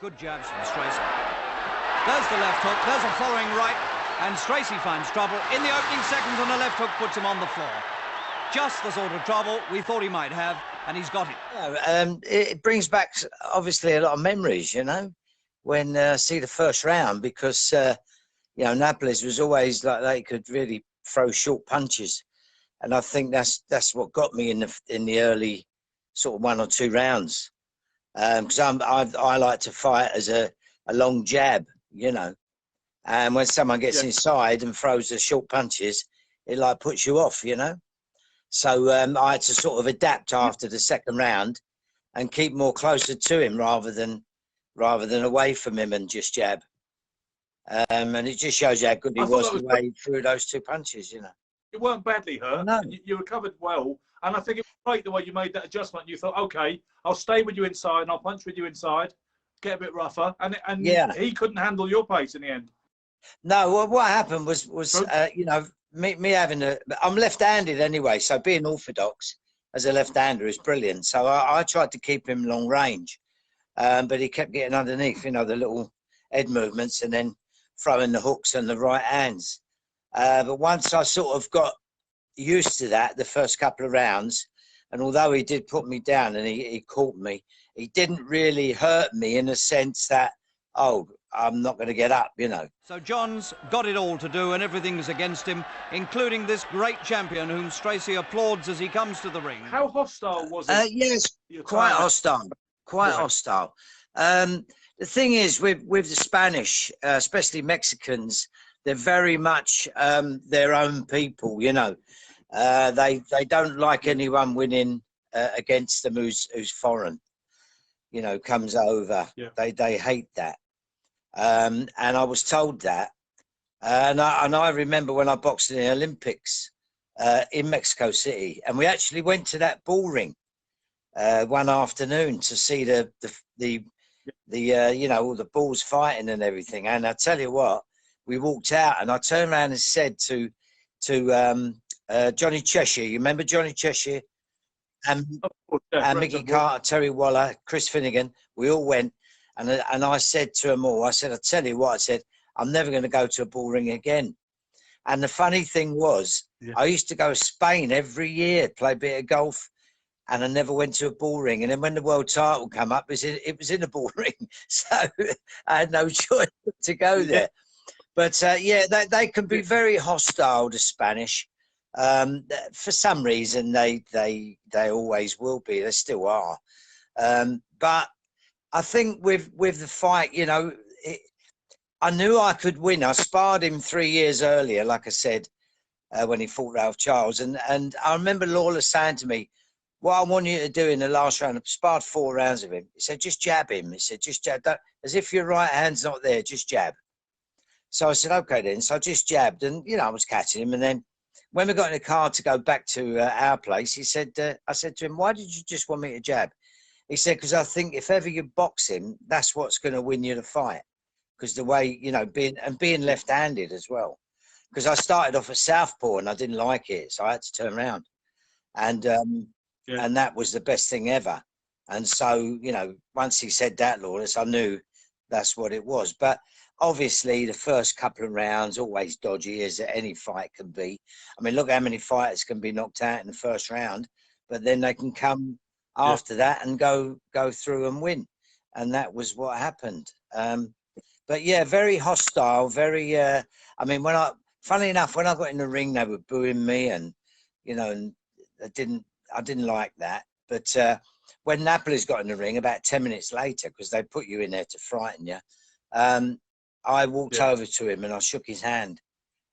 Good jabs from Stracey. There's the left hook, there's a following right, and Stracey finds trouble in the opening seconds, and the left hook puts him on the floor. Just the sort of trouble we thought he might have, and he's got it. Yeah, it brings back, obviously, a lot of memories, you know, when see the first round, because, you know, Napoles was always like they could really throw short punches. And I think that's what got me in the early sort of 1 or 2 rounds. Because I like to fight as a long jab, you know, and when someone gets inside and throws the short punches, it like puts you off, you know. So I had to sort of adapt after the second round and keep more closer to him rather than away from him and just jab. And it just shows you how good he was the way he threw those 2 punches, you know. You weren't badly hurt. No. You recovered well. And I think it was great the way you made that adjustment. You thought, okay, I'll stay with you inside and I'll punch with you inside, get a bit rougher. And yeah, he couldn't handle your pace in the end. No, well, what happened was you know, me having I'm left-handed anyway, so being orthodox as a left-hander is brilliant. So I tried to keep him long range, but he kept getting underneath, you know, the little head movements and then throwing the hooks and the right hands. But once I sort of got used to that, the first couple of rounds, and although he did put me down and he caught me, he didn't really hurt me in a sense that, oh, I'm not going to get up, you know. So John's got it all to do, and everything's against him, including this great champion whom Stracey applauds as he comes to the ring. How hostile was it? Yes, quite hostile. Quite hostile. The thing is, with the Spanish, especially Mexicans, they're very much their own people, you know. They don't like anyone winning against them who's foreign, you know, comes over. Yeah. They hate that. And I was told that. And I remember when I boxed in the Olympics in Mexico City, and we actually went to that bull ring one afternoon to see the you know, all the bulls fighting and everything. And I tell you what, we walked out and I turned around and said to Johnny Cheshire, you remember Johnny Cheshire? And Mickey Carter, Terry Waller, Chris Finnegan, we all went. And I said to them all, I said, I tell you what, I said, I'm never going to go to a bull ring again. And the funny thing was, I used to go to Spain every year, play a bit of golf, and I never went to a bull ring. And then when the world title came up, it was in a bull ring. So I had no choice to go there. But yeah, they can be very hostile, the Spanish. For some reason, they always will be. They still are. But I think with the fight, you know, I knew I could win. I sparred him 3 years earlier, like I said, when he fought Ralph Charles. And I remember Lawler saying to me, what I want you to do in the last round, I sparred 4 rounds of him. He said, just jab him. He said, just jab. As if your right hand's not there, just jab. So I said, okay then. So I just jabbed and, you know, I was catching him. And then when we got in the car to go back to our place, he said, I said to him, why did you just want me to jab? He said, because I think if ever you box him, that's what's going to win you the fight. Because the way, you know, being left-handed as well. Because I started off at southpaw and I didn't like it, so I had to turn around. And and that was the best thing ever. And so, you know, once he said that, Lawless, I knew that's what it was. But obviously, the first couple of rounds always dodgy, as any fight can be. I mean, look how many fighters can be knocked out in the first round, but then they can come after that and go through and win. And that was what happened. But yeah, very hostile, very, I mean, funny enough, when I got in the ring, they were booing me and, you know, and I didn't like that. But when Napoles got in the ring about 10 minutes later, because they put you in there to frighten you, I walked over to him and I shook his hand.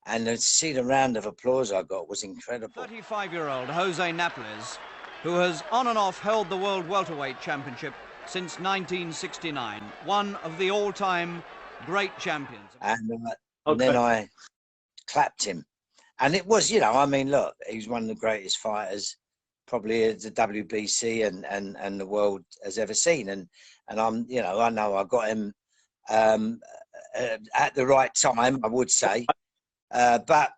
And to see the round of applause I got was incredible. 35-year-old Jose Napoles, who has on and off held the World Welterweight Championship since 1969, one of the all-time great champions. And then I clapped him. And it was, you know, I mean, look, he's one of the greatest fighters probably the WBC and the world has ever seen. And I'm, you know I got him at the right time, I would say. But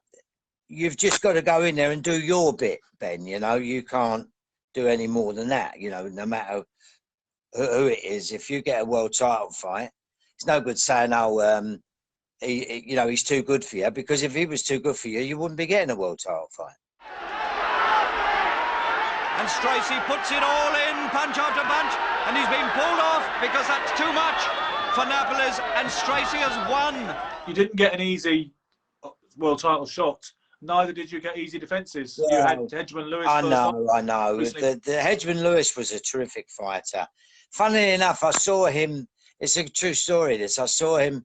you've just got to go in there and do your bit, Ben. You know, you can't do any more than that, you know, no matter who it is, if you get a world title fight, it's no good saying, oh, you know, he's too good for you, because if he was too good for you, you wouldn't be getting a world title fight. And Stracey puts it all in, punch after punch, and he's been pulled off because that's too much for Napoles, and Stracey has won. You didn't get an easy world title shot. Neither did you get easy defences. Well, you had Hedgeman Lewis. I know. The Hedgeman Lewis was a terrific fighter. Funnily enough, I saw him. It's a true story. This I saw him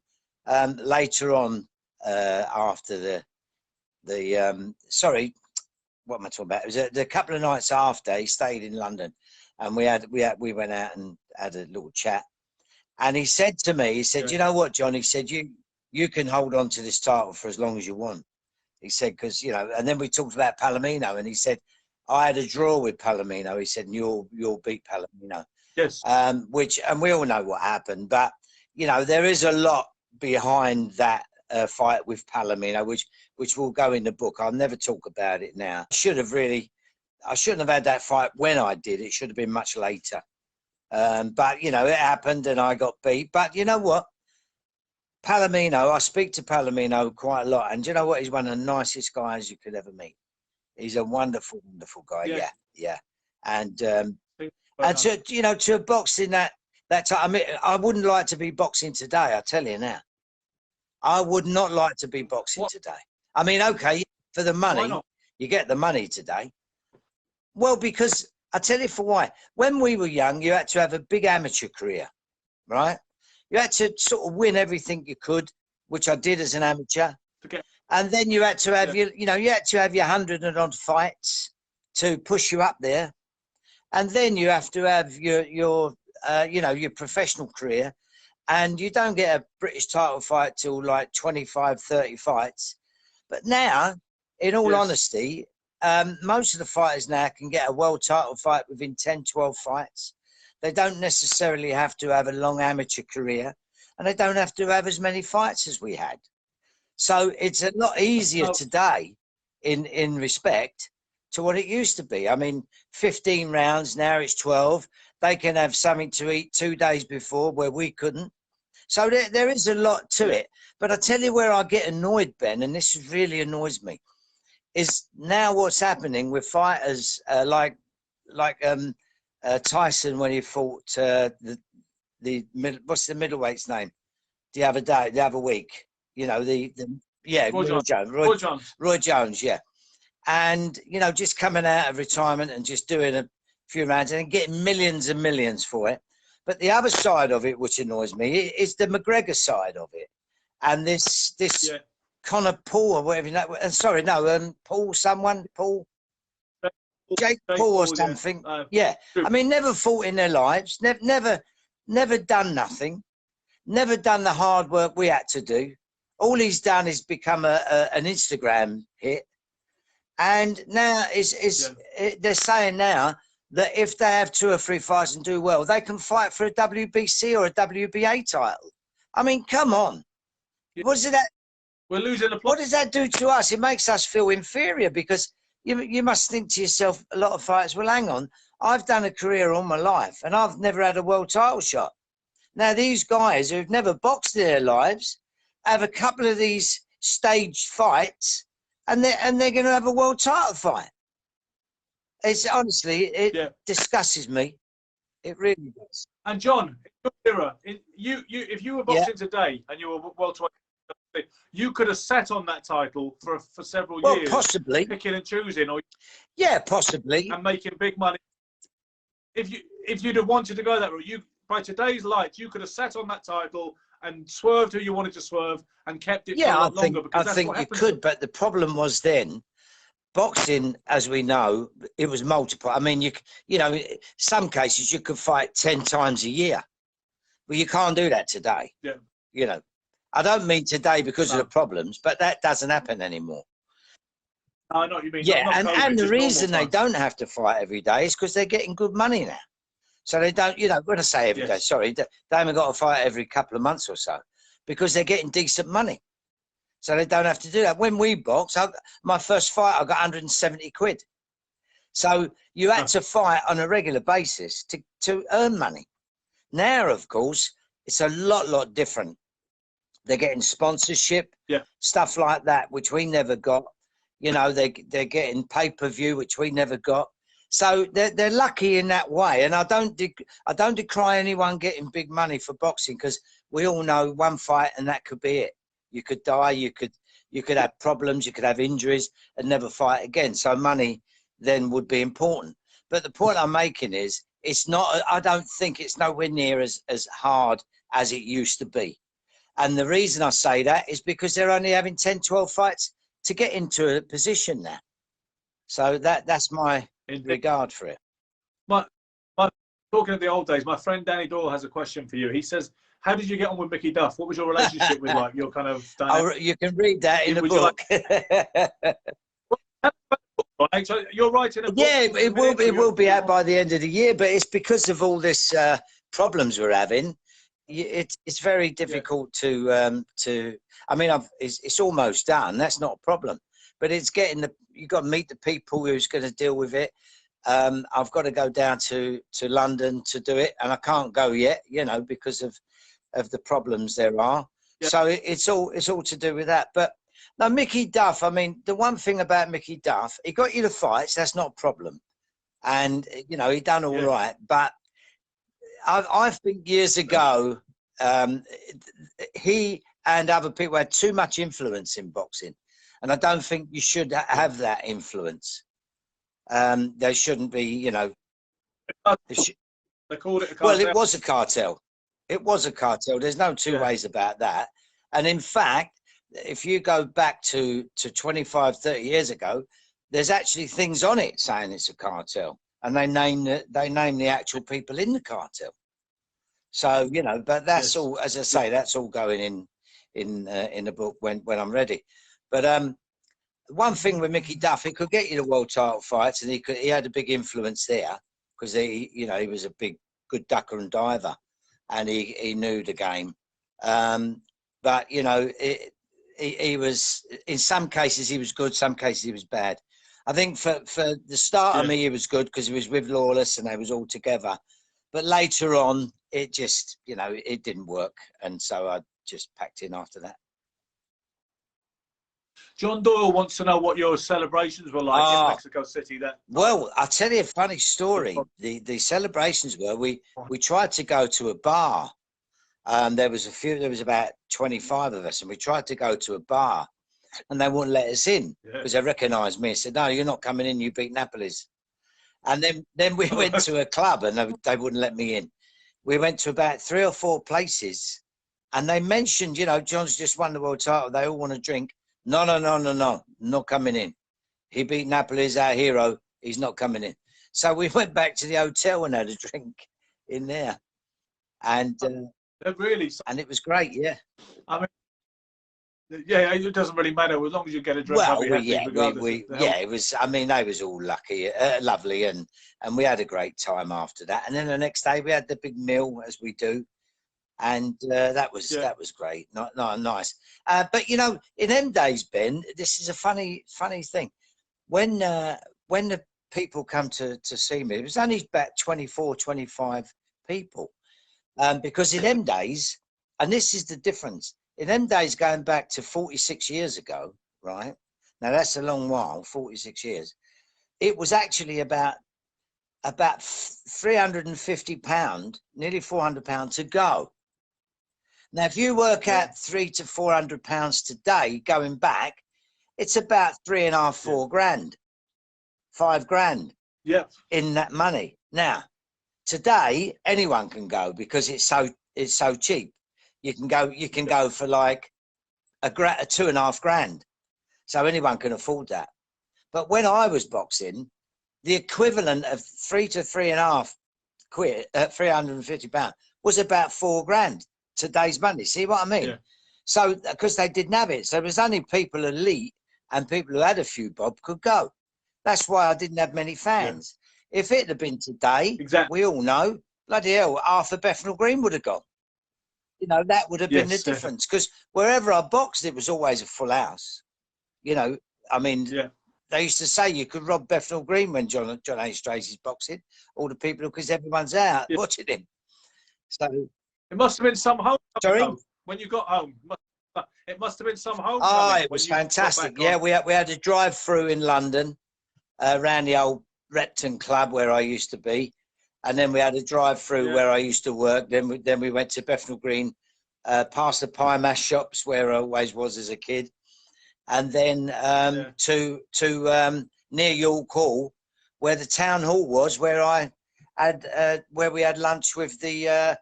later on after the sorry, what am I talking about? It was the couple of nights after. He stayed in London, and we went out and had a little chat. And he said to me, he said, "You know what, John?" He said, "You can hold on to this title for as long as you want." He said, because, you know, and then we talked about Palomino, and he said, "I had a draw with Palomino." He said, and you'll beat Palomino. Yes. And we all know what happened, but you know, there is a lot behind that fight with Palomino, which will go in the book. I'll never talk about it now. I shouldn't have had that fight when I did. It should have been much later. But you know, it happened, and I got beat. But you know what? Palomino, I speak to Palomino quite a lot, and you know what? He's one of the nicest guys you could ever meet. He's a wonderful, wonderful guy. Yeah. And to, you know, to boxing that time, I mean, I wouldn't like to be boxing today. I tell you now, I would not like to be boxing today. I mean, okay, for the money, you get the money today. Well, because I tell you for why. When we were young, you had to have a big amateur career, right? You had to sort of win everything you could, which I did as an amateur. And then you had to have you had to have your 100 and odd fights to push you up there. And then you have to have your professional career, and you don't get a British title fight till like 25, 30 fights. But now, in all honesty, most of the fighters now can get a world title fight within 10, 12 fights. They don't necessarily have to have a long amateur career, and they don't have to have as many fights as we had. So it's a lot easier today in respect to what it used to be. I mean, 15 rounds, now it's 12. They can have something to eat 2 days before where we couldn't. So there is a lot to it. But I tell you where I get annoyed, Ben, and this really annoys me, is now what's happening with fighters like Tyson when he fought what's the middleweight's name the other week, you know, Roy Jones, yeah. And you know, just coming out of retirement and just doing a few rounds and getting millions and millions for it. But the other side of it, which annoys me, is the McGregor side of it, and this Conor Paul or whatever. Jake Paul or something. I mean, never fought in their lives. Never done nothing. Never done the hard work we had to do. All he's done is become an Instagram hit. And now they're saying now that if they have 2 or 3 fights and do well, they can fight for a WBC or a WBA title. I mean, come on. What is it that? We're losing the plot. What does that do to us? It makes us feel inferior, because you must think to yourself, a lot of fighters, well, hang on, I've done a career all my life and I've never had a world title shot. Now, these guys who've never boxed in their lives have a couple of these staged fights, and they're going to have a world title fight. It's honestly, it disgusts me. It really does. And John, in your era, if you were boxing today and you were welterweight, you could have sat on that title for several years. Possibly. Picking and choosing, or possibly, and making big money. If you'd have wanted to go that route, by today's lights, you could have sat on that title and swerved who you wanted to swerve and kept it for a lot longer. I think you could, but the problem was then, boxing, as we know, it was multiple. I mean, you know, some cases you could fight 10 times a year. Well, you can't do that today. Yeah. You know, I don't mean today because of the problems, but that doesn't happen anymore. I know what you mean. Yeah, and the reason they don't have to fight every day is because they're getting good money now. So they don't, you know, when I say every day, sorry, they haven't got to fight every couple of months or so, because they're getting decent money. So they don't have to do that. When we boxed, my first fight, I got 170 quid. So you had to fight on a regular basis to earn money. Now, of course, it's a lot different. They're getting sponsorship, stuff like that, which we never got. You know, they're getting pay-per-view, which we never got. So they're lucky in that way. And I don't decry anyone getting big money for boxing, because we all know one fight and that could be it. You could die, you could have problems, you could have injuries and never fight again. So money then would be important. But the point I'm making is, it's not, I don't think it's nowhere near as hard as it used to be. And the reason I say that is because they're only having 10, 12 fights to get into a position now. So that's my regard for it. Talking of the old days, my friend Danny Doyle has a question for you. He says, how did you get on with Mickey Duff? What was your relationship with, like, your kind of dynamic? You can read that in the book. Right, so you're writing a book. Yeah, it will be out by the end of the year, but it's because of all this problems we're having. It's very difficult to. I mean, it's almost done. That's not a problem, but it's getting you've got to meet the people who's going to deal with it. I've got to go down to London to do it, and I can't go yet, you know, because of the problems there are. Yeah. So it's all to do with that. But now, Mickey Duff, I mean, the one thing about Mickey Duff, he got you the fights. That's not a problem, and you know, he done all right. But I think years ago, he and other people had too much influence in boxing, and I don't think you should have that influence. They shouldn't be, you know. They called it a cartel. Well, it was a cartel. It was a cartel. There's no two ways about that. And in fact, if you go back to 25, 30 years ago, there's actually things on it saying it's a cartel, and they name the actual people in the cartel. So, you know, but that's all, as I say, that's all going in the book when I'm ready. But one thing with Mickey Duff, he could get you the world title fights, and he had a big influence there, because he was a good ducker and diver, and he knew the game. But you know, he was, in some cases he was good, some cases he was bad. I think for the start of me, he was good because he was with Lawless and they was all together. But later on, it just, you know, it didn't work, and so I just packed in after that. John Doyle wants to know what your celebrations were like in Mexico City. Well, I'll tell you a funny story. The celebrations were, we tried to go to a bar. There was about 25 of us, and we tried to go to a bar, and they wouldn't let us in because they recognised me and said, no, you're not coming in, you beat Napoles. And then we went to a club, and they wouldn't let me in. We went to about 3 or 4 places, and they mentioned, you know, John's just won the world title, they all want to drink. No, not coming in. He beat Napoles, our hero. He's not coming in. So we went back to the hotel and had a drink in there, and really, and it was great. Yeah. I mean, yeah, it doesn't really matter as long as you get a drink. Well, it was. I mean, they was all lucky, lovely, and we had a great time after that. And then the next day we had the big meal, as we do. And that was great, not nice. But you know, in them days, Ben, this is a funny thing. When the people come to see me, it was only about 24, 25 people, because in them days, and this is the difference. In them days, going back to 46 years ago, right? Now that's a long while, 46 years. It was actually about £350, nearly £400 to go. Now, if you work out £300 to £400 today, going back, it's about 3.5, 4 grand, 5 grand. Yeah. In that money. Now, today anyone can go because it's so cheap. You can go for like a 2.5 grand. So anyone can afford that. But when I was boxing, the equivalent of 3 to 3.5 quid, £350 was about 4 grand. Today's money, see what I mean? Yeah. So because they didn't have it, so it was only people elite and people who had a few bob could go. That's why I didn't have many fans. Yeah. If it had been today, we all know, bloody hell, Arthur Bethnal Green would have gone. You know, that would have been the difference, because wherever I boxed, it was always a full house. You know, I mean, they used to say you could rob Bethnal Green when John A. Stracey's boxing, all the people, because everyone's out watching him. So it must have been some home. sorry, when you got home. It must have been some home. oh, it was fantastic. Yeah, we had a drive-through in London, around the old Repton Club where I used to be, and then we had a drive-through where I used to work. Then we went to Bethnal Green, past the pie mash shops where I always was as a kid, and then to near York Hall, where the town hall was, where I had where we had lunch with the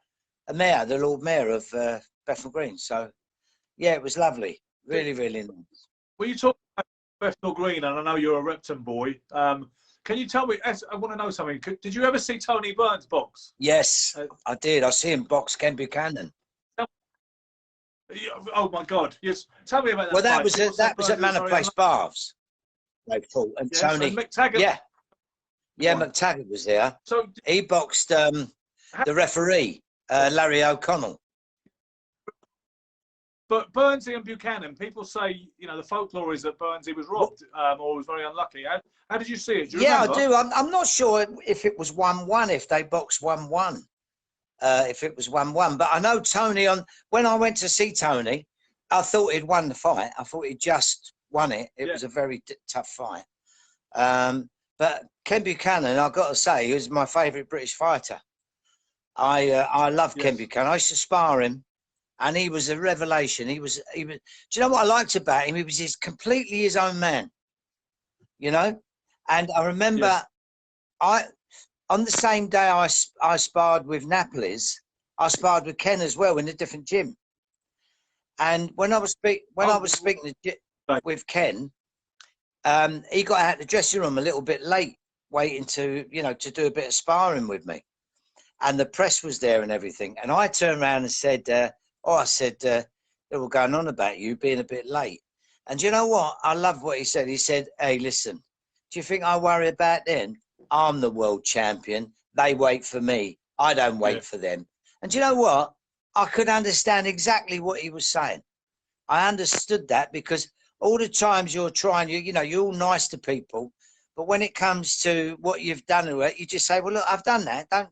mayor, the Lord Mayor of Bethnal Green. So yeah, it was lovely, really, really nice. Well, you talk about Bethnal Green, and I know you're a Repton boy. Can you tell me? I want to know something. Did you ever see Tony Burns box? Yes, I did. I see him box Ken Buchanan. Oh my God! Yes, tell me about that. Well, that was at Manor Place Baths. They fought, and Tony. And McTaggart. Yeah, McTaggart was there. So he boxed the referee, Larry O'Connell. But Burnsy and Buchanan, people say, you know, the folklore is that Burnsy was robbed or was very unlucky. How did you see it? Do you remember? I do. I'm not sure if it was 1-1, if they boxed 1-1, if it was 1-1. But I know Tony, when I went to see Tony, I thought he'd won the fight. I thought he'd just won it. It was a very tough fight. But Ken Buchanan, I've got to say, he was my favourite British fighter. I love Ken Buchanan. I used to spar him. And he was a revelation. He was. Do you know what I liked about him? He was completely his own man. You know, and I remember, on the same day I sparred with Napoles, I sparred with Ken as well in a different gym. And when I was speaking with Ken, he got out of the dressing room a little bit late, waiting to do a bit of sparring with me, and the press was there and everything. And I turned around and said. I said, they were going on about you being a bit late. And you know what? I love what he said. He said, hey, listen, do you think I worry about them? I'm the world champion. They wait for me. I don't wait for them. And you know what? I could understand exactly what he was saying. I understood that because all the times you're trying, you're all nice to people. But when it comes to what you've done to it, you just say, well, look, I've done that. I'm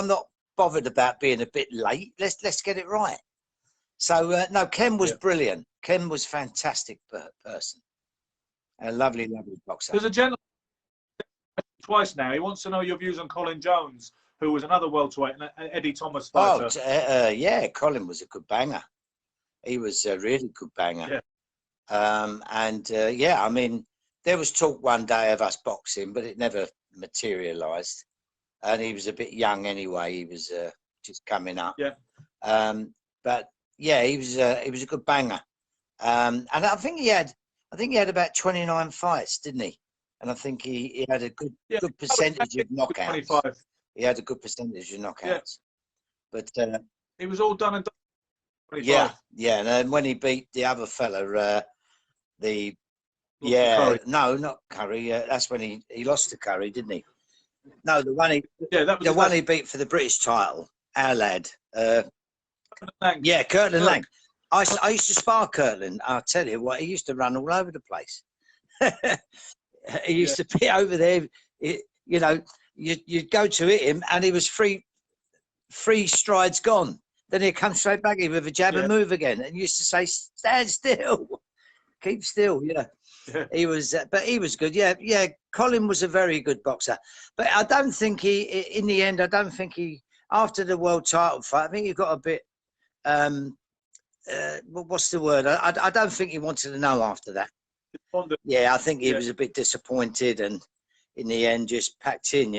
not bothered about being a bit late. Let's get it right. So no, Ken was brilliant. Ken was fantastic person. A lovely boxer. There's a gentleman twice now. He wants to know your views on Colin Jones, who was another welterweight and Eddie Thomas fighter. Colin was a good banger. He was a really good banger. I mean, there was talk one day of us boxing, but it never materialised. And he was a bit young anyway. He was just coming up. But yeah, he was a good banger. And I think he had about 29 fights, didn't he? And I think he had a good percentage of knockouts. 25. He had a good percentage of knockouts. But it was all done and done. 25. Yeah. And then when he beat the other fella, Curry. No, not Curry. That's when he lost to Curry, didn't he? No, the one he beat for the British title, our lad. Kirtland Lang. I used to spar Kirtland. I'll tell you what, he used to run all over the place. He used to be over there. You'd go to hit him, and he was three strides gone. Then he'd come straight back in with a jab and move again. And used to say, "Stand still, keep still." He was, but he was good. Yeah. Colin was a very good boxer, but I don't think in the end, after the world title fight, I think he got a bit, what's the word? I don't think he wanted to know after that. Yeah, I think he was a bit disappointed, and in the end, just packed in.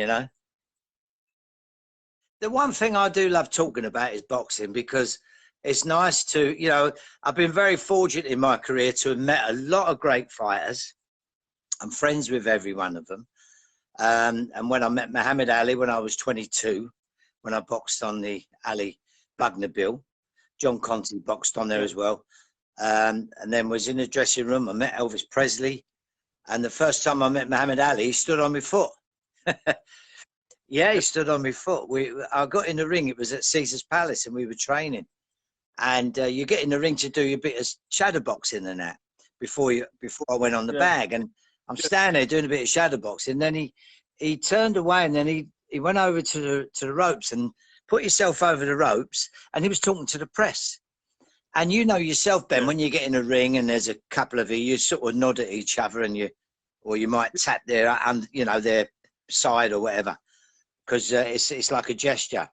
The one thing I do love talking about is boxing, because it's nice to, I've been very fortunate in my career to have met a lot of great fighters. I'm friends with every one of them. And when I met Muhammad Ali when I was 22, when I boxed on the Ali Bugner Bill, John Conti boxed on there as well. And then was in the dressing room. I met Elvis Presley. And the first time I met Muhammad Ali, he stood on my foot. He stood on my foot. I got in the ring. It was at Caesar's Palace, and we were training. And you get in the ring to do a bit of shadow boxing and that before I went on the bag. And I'm standing there doing a bit of shadow boxing. Then he turned away, and then he went over to the ropes, and put yourself over the ropes, and he was talking to the press. And you know yourself, Ben, when you get in a ring and there's a couple of you sort of nod at each other, and you might tap their, their side or whatever, because it's like a gesture.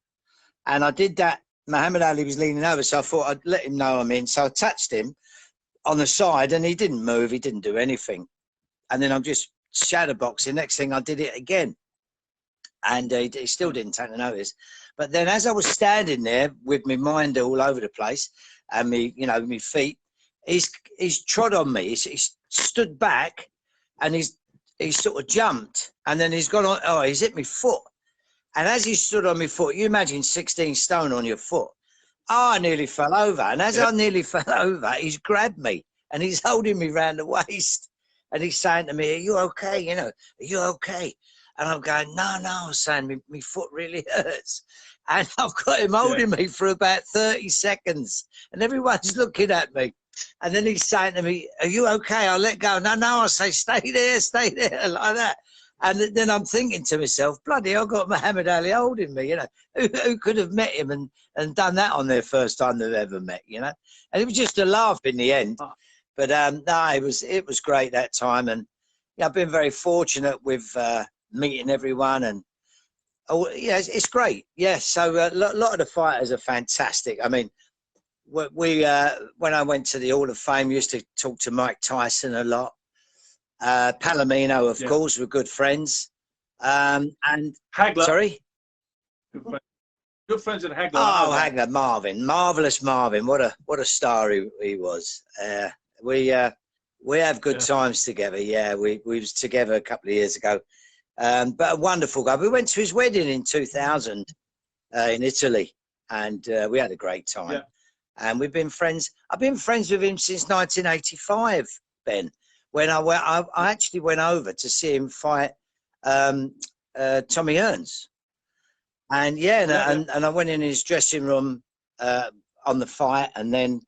And I did that. Muhammad Ali was leaning over, so I thought I'd let him know I'm in. So I touched him on the side, and he didn't move. He didn't do anything. And then I'm just shadow boxing. Next thing, I did it again, and he still didn't take the notice. But then, as I was standing there with my mind all over the place, and my feet, he's trod on me. He's stood back, and he's sort of jumped, and then he's gone on. Oh, he's hit my foot, and as he stood on my foot, you imagine 16 stone on your foot. Oh, I nearly fell over, and as I nearly fell over, he's grabbed me, and he's holding me round the waist, and he's saying to me, "Are you okay? Are you okay?" And I'm going, "No, no." I'm saying, "My foot really hurts." And I've got him holding me for about 30 seconds, and everyone's looking at me. And then he's saying to me, "Are you okay?" I'll let go. "No, no." I say, stay there, like that. And then I'm thinking to myself, bloody hell, I've got Muhammad Ali holding me, Who could have met him and done that on their first time they've ever met, And it was just a laugh in the end. But no, it was great that time. And I've been very fortunate with meeting everyone, and it's great. So a lot of the fighters are fantastic. I mean, when I went to the Hall of Fame, we used to talk to Mike Tyson a lot. Palomino, of course, we're good friends. And Hagler. Sorry? Good friends at Hagler. Oh, Hagler, marvelous Marvin. What a star he was. We have good times together. Yeah, we was together a couple of years ago. But a wonderful guy. We went to his wedding in 2000 in Italy, and we had a great time. Yeah. And we've been friends. I've been friends with him since 1985, Ben. When I actually went over to see him fight Tommy Hearns. And and I went in his dressing room on the fight, and then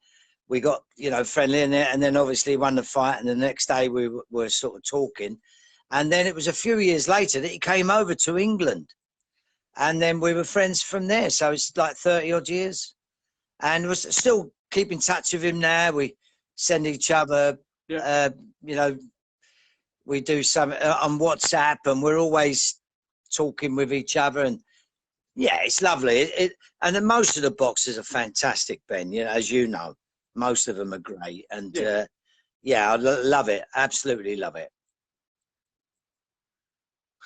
we got friendly in there, and then obviously won the fight, and the next day we were sort of talking, and then it was a few years later that he came over to England, and then we were friends from there. So it's like 30 odd years, and we're still keep in touch with him now. We send each other, we do some on WhatsApp, and we're always talking with each other, and it's lovely. And then most of the boxers are fantastic, Ben. As you know, most of them are great, and I love it. Absolutely love it.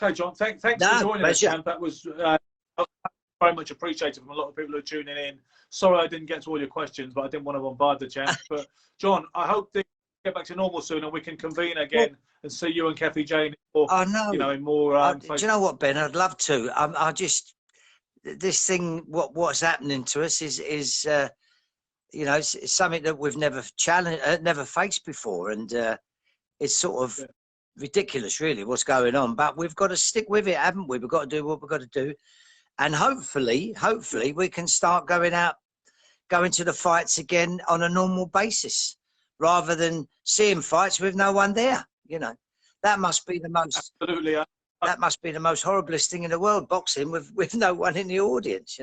Okay, John. Thanks for joining us, champ. That was very much appreciated from a lot of people who are tuning in. Sorry I didn't get to all your questions, but I didn't want to bombard the champ. But John, I hope things get back to normal soon, and we can convene again and see you and Kathy Jane. In more. Do you know what, Ben? I'd love to. I just this thing. What's happening to us is it's something that we've never never faced before, and it's sort of ridiculous, really, what's going on. But we've got to stick with it, haven't we? We've got to do what we've got to do, and hopefully, we can start going to the fights again on a normal basis, rather than seeing fights with no one there. That must be the most absolutely. That must be the most horriblest thing in the world, boxing with no one in the audience.